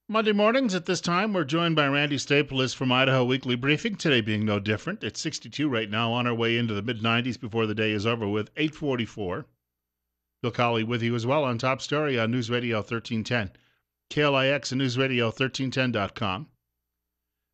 Monday mornings at this time, we're joined by Randy Stapilus from Idaho Weekly Briefing. Today being no different. It's 62 right now, on our way into the mid 90s before the day is over with. 8:44. Bill Colley with you as well on Top Story on News Radio 1310, KLIX and News Radio 1310.com.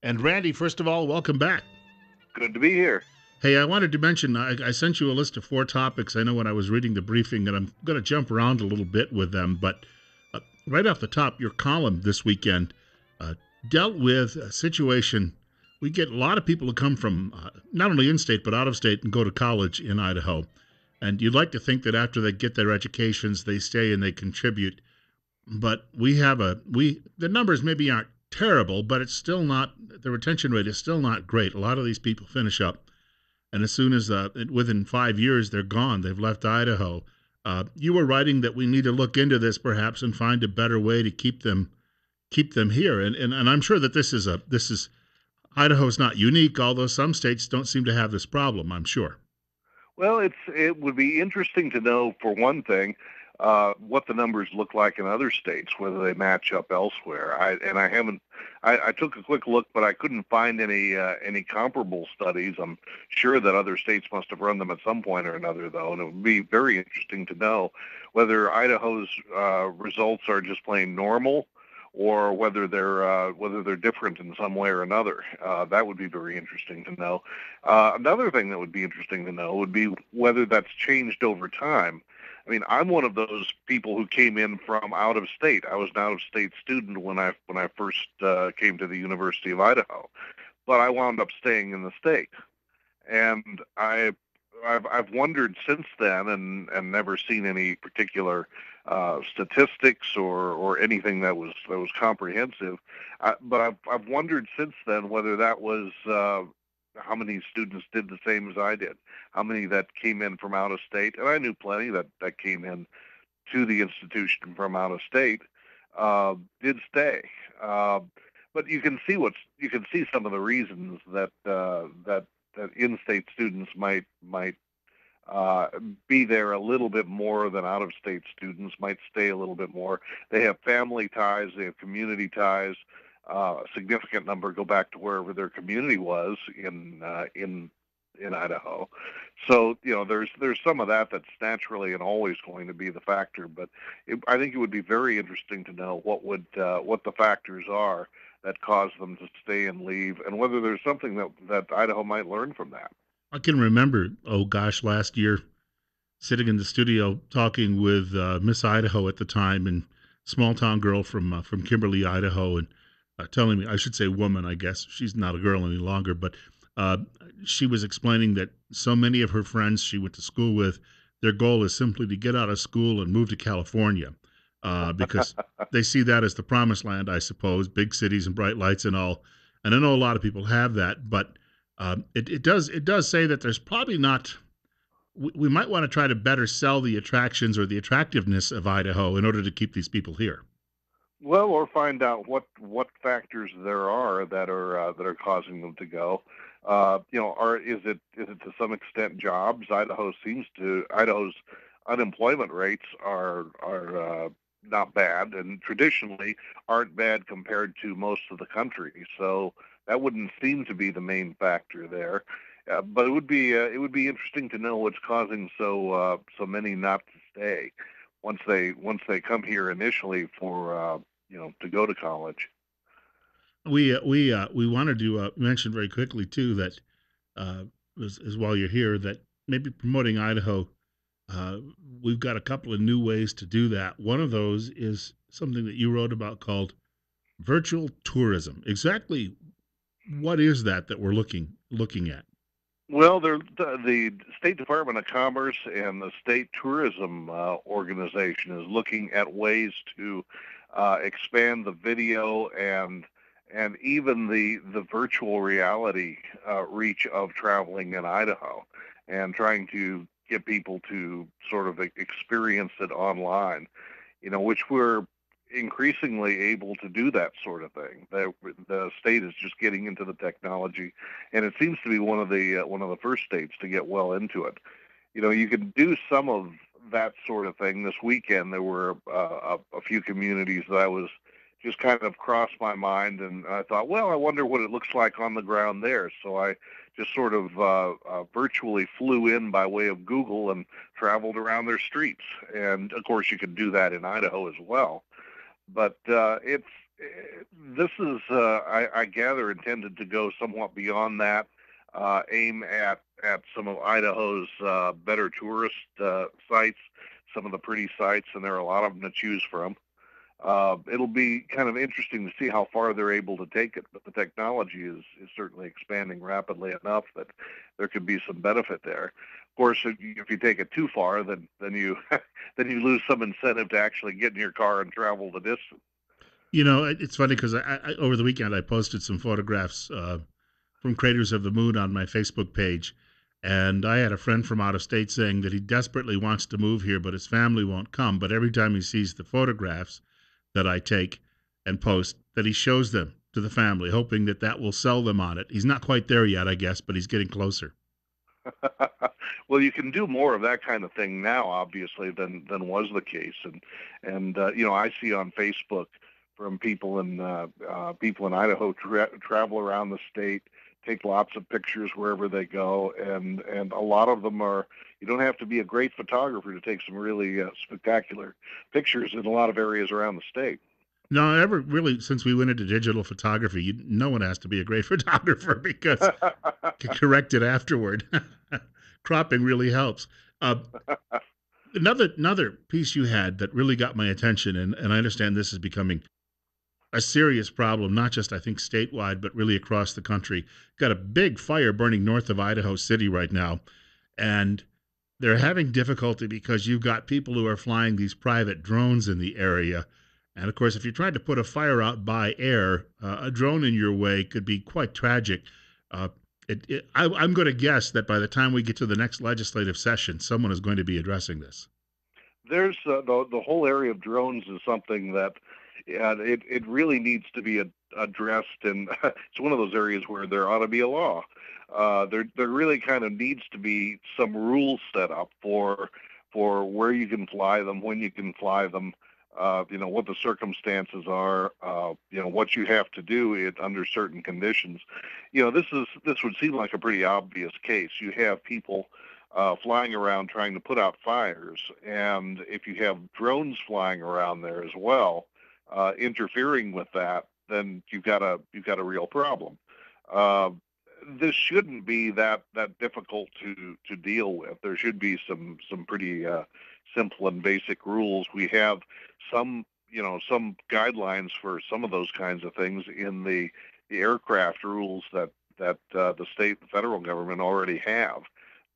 And Randy, first of all, welcome back. Good to be here. Hey, I wanted to mention I sent you a list of 4 topics. I know when I was reading the briefing, and I'm going to jump around a little bit with them, but right off the top, your column this weekend uh, dealt with a situation. We get a lot of people who come from not only in-state but out of state and go to college in Idaho. And you'd like to think that after they get their educations, they stay and they contribute. But the numbers maybe aren't terrible, but it's still not, the retention rate is still not great. A lot of these people finish up, and as soon as within 5 years they're gone, they've left Idaho. You were writing that we need to look into this perhaps and find a better way to keep them here. And I'm sure that this is Idaho's not unique, although some states don't seem to have this problem, I'm sure. Well, it would be interesting to know, for one thing, what the numbers look like in other states, whether they match up elsewhere. I took a quick look, but I couldn't find any comparable studies. I'm sure that other states must have run them at some point or another, though, and it would be very interesting to know whether Idaho's results are just plain normal, or whether they're different in some way or another. That would be very interesting to know. Another thing that would be interesting to know would be whether that's changed over time. I mean, I'm one of those people who came in from out of state. I was an out-of-state student when I first came to the University of Idaho, but I wound up staying in the state, and I've wondered since then, and never seen any particular statistics or anything that was comprehensive. But I've wondered since then whether that was how many students did the same as I did, how many that came in from out of state, and I knew plenty that came in to the institution from out of state did stay. But you can see some of the reasons that in-state students might be there a little bit more than out-of-state students, might stay a little bit more. They have family ties, they have community ties. A significant number go back to wherever their community was in Idaho. So there's some of that that's naturally and always going to be the factor. But I think it would be very interesting to know what the factors are that cause them to stay and leave, and whether there's something that Idaho might learn from that. I can remember, oh gosh, last year sitting in the studio talking with Miss Idaho at the time, and small town girl from Kimberly, Idaho, and telling me, I should say woman, I guess she's not a girl any longer, but she was explaining that so many of her friends she went to school with, their goal is simply to get out of school and move to California because they see that as the promised land, I suppose, big cities and bright lights and all. And I know a lot of people have that, but it does say that there's probably not. We might want to try to better sell the attractions or the attractiveness of Idaho in order to keep these people here. Well, or find out what factors there are that are causing them to go. Is it to some extent jobs? Idaho's unemployment rates are not bad, and traditionally aren't bad compared to most of the country. So that wouldn't seem to be the main factor there. But it would be interesting to know what's causing so many not to stay once they come here initially for to go to college. We wanted to mention very quickly too that as while you're here that maybe promoting Idaho, uh, we've got a couple of new ways to do that. One of those is something that you wrote about called virtual tourism. Exactly what is that we're looking at? Well, the State Department of Commerce and the State Tourism Organization is looking at ways to expand the video and even the virtual reality reach of traveling in Idaho, and trying to get people to sort of experience it online. Which we're increasingly able to do that sort of thing. The state is just getting into the technology, and it seems to be one of the first states to get well into it. You can do some of that sort of thing. This weekend, there were a few communities that I was just kind of crossed my mind, and I thought, well, I wonder what it looks like on the ground there. So I just sort of virtually flew in by way of Google and traveled around their streets. And of course, you could do that in Idaho as well. But this is, I gather, intended to go somewhat beyond that, aim at some of Idaho's better tourist sites, some of the pretty sites, and there are a lot of them to choose from. It'll be kind of interesting to see how far they're able to take it, but the technology is certainly expanding rapidly enough that there could be some benefit there. Of course, if you take it too far, then you then you lose some incentive to actually get in your car and travel the distance. It's funny because over the weekend I posted some photographs from craters of the moon on my Facebook page, and I had a friend from out of state saying that he desperately wants to move here, but his family won't come. But every time he sees the photographs that I take and post, that he shows them to the family, hoping that that will sell them on it. He's not quite there yet, I guess, but he's getting closer. Well, you can do more of that kind of thing now, obviously, than was the case, and I see on Facebook from people in Idaho travel around the state, take lots of pictures wherever they go, and a lot of them are. You don't have to be a great photographer to take some really spectacular pictures in a lot of areas around the state. No, ever really, since we went into digital photography, no one has to be a great photographer because you can correct it afterward. Cropping really helps. Uh, another piece you had that really got my attention, and I understand this is becoming a serious problem, not just I think statewide, but really across the country. Got a big fire burning north of Idaho City right now, and they're having difficulty because you've got people who are flying these private drones in the area. And of course, if you tried to put a fire out by air, a drone in your way could be quite tragic. Uh, I'm going to guess that by the time we get to the next legislative session, someone is going to be addressing this. There's the whole area of drones is something that it really needs to be addressed, and it's one of those areas where there ought to be a law. There really kind of needs to be some rules set up for where you can fly them, when you can fly them, what the circumstances are, what you have to do under certain conditions. This would seem like a pretty obvious case. You have people flying around trying to put out fires, and if you have drones flying around there as well, interfering with that, then you've got a real problem. Uh, this shouldn't be that difficult to deal with. There should be some pretty simple and basic rules. We have some guidelines for some of those kinds of things in the aircraft rules that the state and federal government already have.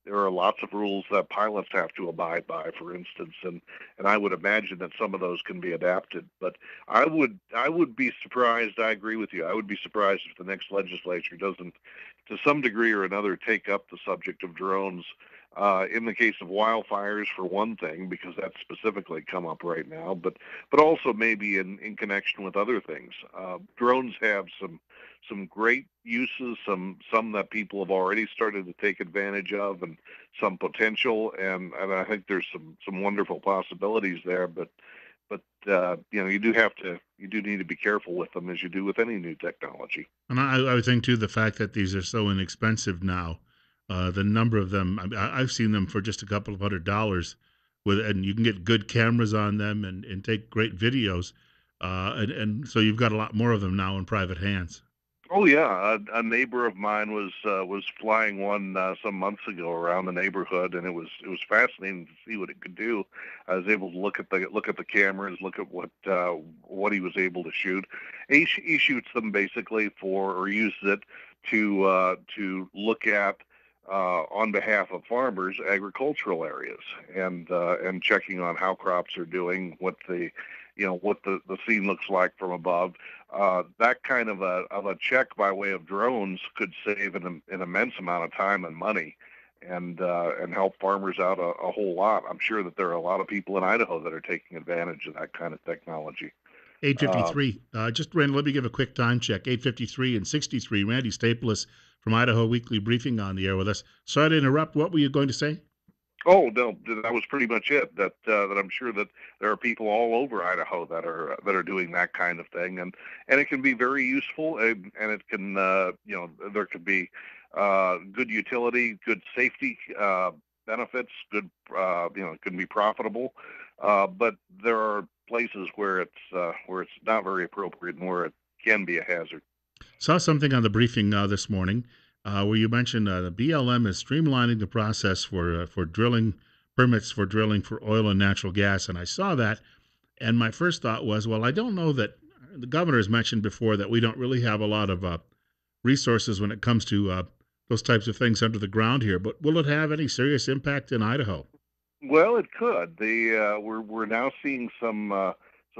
There are lots of rules that pilots have to abide by, for instance, and I would imagine that some of those can be adapted. But I would be surprised. I agree with you. I would be surprised if the next legislature doesn't, to some degree or another, take up the subject of drones. In the case of wildfires, for one thing, because that's specifically come up right now, but also maybe in connection with other things. Drones have some great uses, some that people have already started to take advantage of, and some potential, and I think there's some wonderful possibilities there. But you do need to be careful with them as you do with any new technology. And I would think too the fact that these are so inexpensive now, the number of them I've seen them for just a couple of $100 and you can get good cameras on them and take great videos, and so you've got a lot more of them now in private hands. Oh yeah, a neighbor of mine was flying one some months ago around the neighborhood, and it was fascinating to see what it could do. I was able to look at the cameras, look at what he was able to shoot. He shoots them basically or uses it to look at on behalf of farmers agricultural areas and checking on how crops are doing, what the scene looks like from above. That kind of a check by way of drones could save an immense amount of time and money, and help farmers out a whole lot. I'm sure that there are a lot of people in Idaho that are taking advantage of that kind of technology. Um, 8:53. Just Randy, let me give a quick time check. 8:53 and 63. Randy Stapilus from Idaho Weekly Briefing on the air with us. Sorry to interrupt. What were you going to say? Oh no, that was pretty much it. That I'm sure that there are people all over Idaho that are doing that kind of thing, and it can be very useful, and it can there could be good utility, good safety benefits, good it can be profitable, but there are places where it's not very appropriate and where it can be a hazard. Saw something on the briefing this morning where you mentioned the BLM is streamlining the process for drilling permits for drilling for oil and natural gas, and I saw that, and my first thought was, well, I don't know that the governor has mentioned before that we don't really have a lot of resources when it comes to those types of things under the ground here, but will it have any serious impact in Idaho? Well, it could. We're now seeing some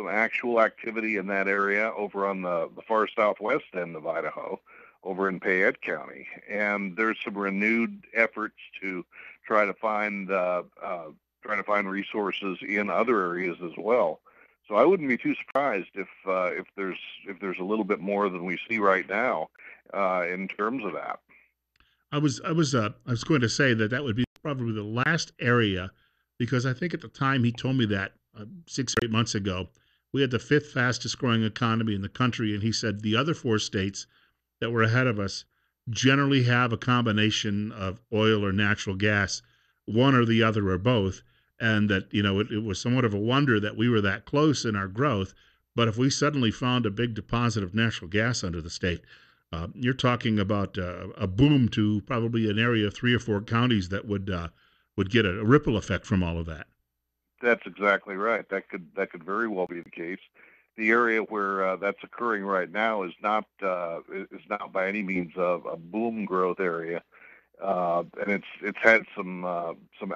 actual activity in that area over on the far southwest end of Idaho, over in Payette County, and there's some renewed efforts to try to find resources in other areas as well. So I wouldn't be too surprised if there's a little bit more than we see right now in terms of that. I was going to say that that would be probably the last area, because I think at the time he told me that 6 or 8 months ago, we had the fifth fastest growing economy in the country, and he said the other four states that were ahead of us generally have a combination of oil or natural gas, one or the other or both, and that it was somewhat of a wonder that we were that close in our growth. But if we suddenly found a big deposit of natural gas under the state, you're talking about a boom to probably an area of 3 or 4 counties that would get a ripple effect from all of that. That's exactly right. That could very well be the case. The area where that's occurring right now is not by any means a boom growth area, and it's had some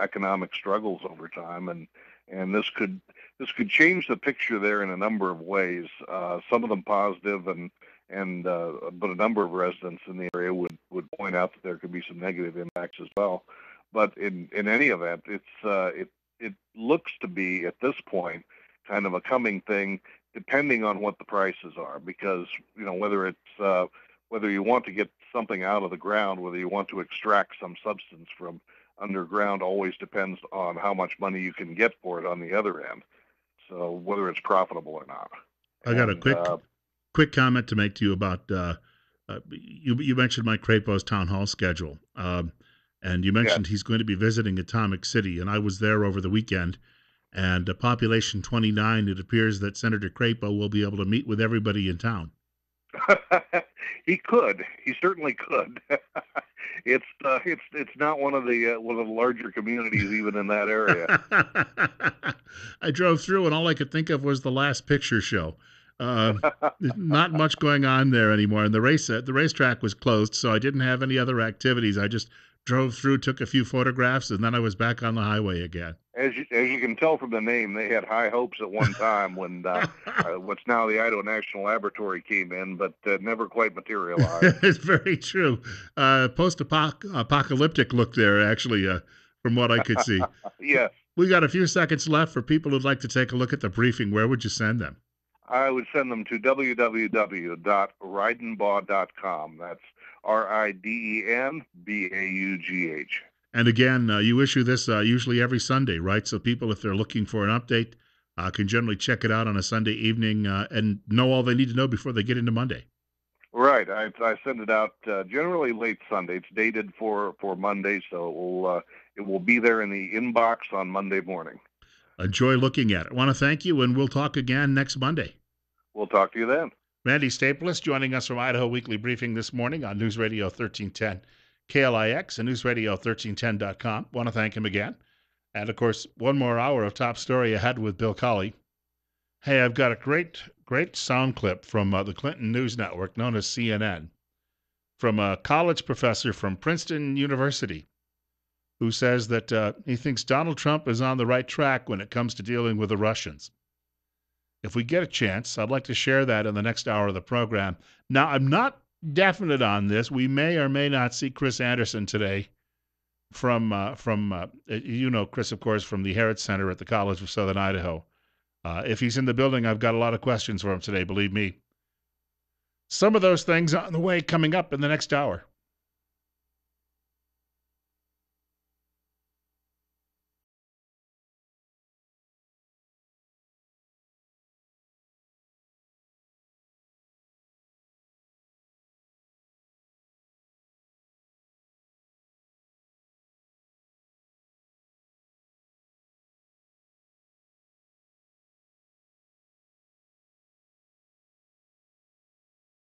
economic struggles over time, and this could change the picture there in a number of ways. Some of them positive, and but a number of residents in the area would point out that there could be some negative impacts as well. But in any event, it looks to be at this point kind of a coming thing, depending on what the prices are, because whether you want to get something out of the ground, whether you want to extract some substance from underground, always depends on how much money you can get for it on the other end. So whether it's profitable or not, I got a and quick comment to make to you about you mentioned Mike Crapo's town hall schedule, and you yes. mentioned he's going to be visiting Atomic City, and I was there over the weekend. And population 29, it appears that Senator Crapo will be able to meet with everybody in town. He could. He certainly could. It's not one of the larger communities even in that area. I drove through, and all I could think of was the Last Picture Show. Not much going on there anymore, and the racetrack was closed, so I didn't have any other activities. I just drove through, took a few photographs, and then I was back on the highway again. As you can tell from the name, they had high hopes at one time when what's now the Idaho National Laboratory came in, but never quite materialized. It's very true. Post-apocalyptic look there, actually, from what I could see. Yes, We got a few seconds left for people who'd like to take a look at the briefing. Where would you send them? I would send them to www.ridenbaugh.com. That's RIDENBAUGH. And again, you issue this usually every Sunday, right? So people, if they're looking for an update, can generally check it out on a Sunday evening and know all they need to know before they get into Monday. Right. I send it out generally late Sunday. It's dated for Monday, so it will be there in the inbox on Monday morning. Enjoy looking at it. I want to thank you, and we'll talk again next Monday. We'll talk to you then. Randy Stapilus joining us from Idaho Weekly Briefing this morning on News Radio 1310 KLIX and newsradio1310.com. Want to thank him again. And, of course, one more hour of top story ahead with Bill Colley. Hey, I've got a great sound clip from the Clinton News Network, known as CNN, from a college professor from Princeton University who says that he thinks Donald Trump is on the right track when it comes to dealing with the Russians. If we get a chance, I'd like to share that in the next hour of the program. Now, I'm not definite on this. We may or may not see Chris Anderson today from Chris, of course, from the Herod Center at the College of Southern Idaho. If he's in the building, I've got a lot of questions for him today, believe me. Some of those things on the way coming up in the next hour.